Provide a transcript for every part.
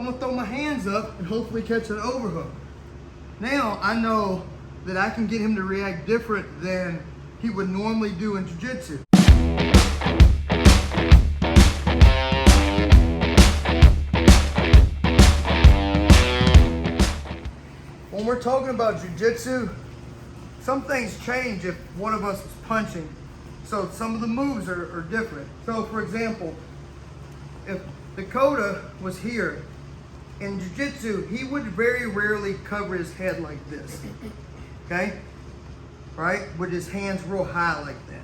I'm gonna throw my hands up and hopefully catch an overhook. Now I know that I can get him to react different than he would normally do in Jiu-Jitsu. When we're talking about Jiu-Jitsu, some things change if one of us is punching. So some of the moves are different. So for example, if Dakota was here, in Jiu-Jitsu, he would very rarely cover his head like this, okay? Right? With his hands real high like that.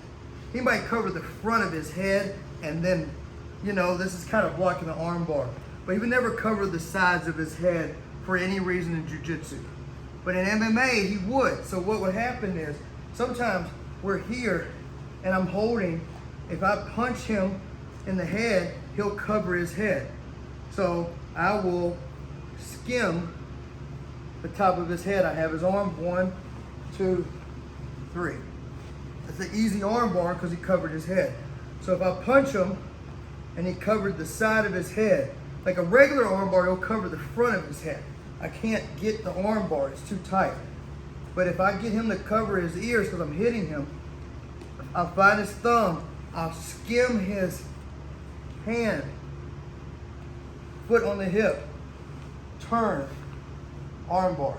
He might cover the front of his head and then, you know, this is kind of blocking the arm bar. But he would never cover the sides of his head for any reason in Jiu-Jitsu. But in MMA, he would. So what would happen is, sometimes we're here and I'm holding, if I punch him in the head, he'll cover his head. So I will skim the top of his head. I have his arm, 1, 2, 3. That's an easy arm bar because he covered his head. So if I punch him and he covered the side of his head, like a regular arm bar, he'll cover the front of his head. I can't get the arm bar, it's too tight. But if I get him to cover his ears because I'm hitting him, I'll find his thumb, I'll skim his hand, foot on the hip, turn, arm bar.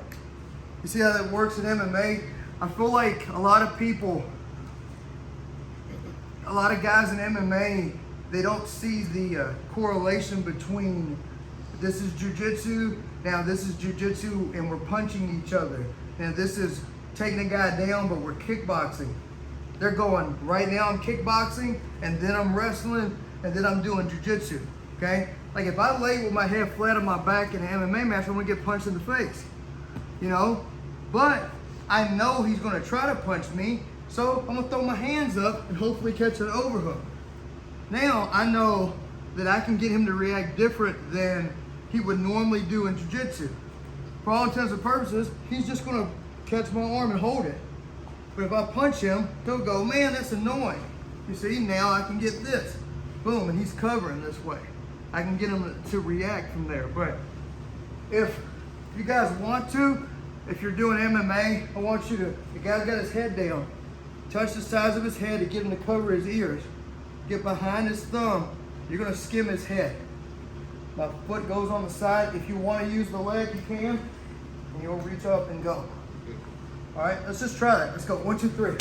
You see how that works in MMA? I feel like a lot of people, a lot of guys in MMA, they don't see the correlation between this is Jiu-Jitsu, now this is Jiu-Jitsu and we're punching each other. And this is taking a guy down, but we're kickboxing. They're going, right now I'm kickboxing, and then I'm wrestling, and then I'm doing Jiu-Jitsu, okay? Like if I lay with my head flat on my back in an MMA match, I'm gonna get punched in the face, you know? But I know he's gonna try to punch me, so I'm gonna throw my hands up and hopefully catch an overhook. Now I know that I can get him to react different than he would normally do in Jiu-Jitsu. For all intents and purposes, he's just gonna catch my arm and hold it. But if I punch him, he'll go, man, that's annoying. You see, now I can get this. Boom, and he's covering this way. I can get him to react from there. But if you guys want to, if you're doing MMA, I want you to, the guy's got his head down, touch the sides of his head to get him to cover his ears. Get behind his thumb, you're gonna skim his head. My foot goes on the side. If you want to use the leg, you can, and you'll reach up and go. All right, let's just try that. Let's go, 1, 2, 3.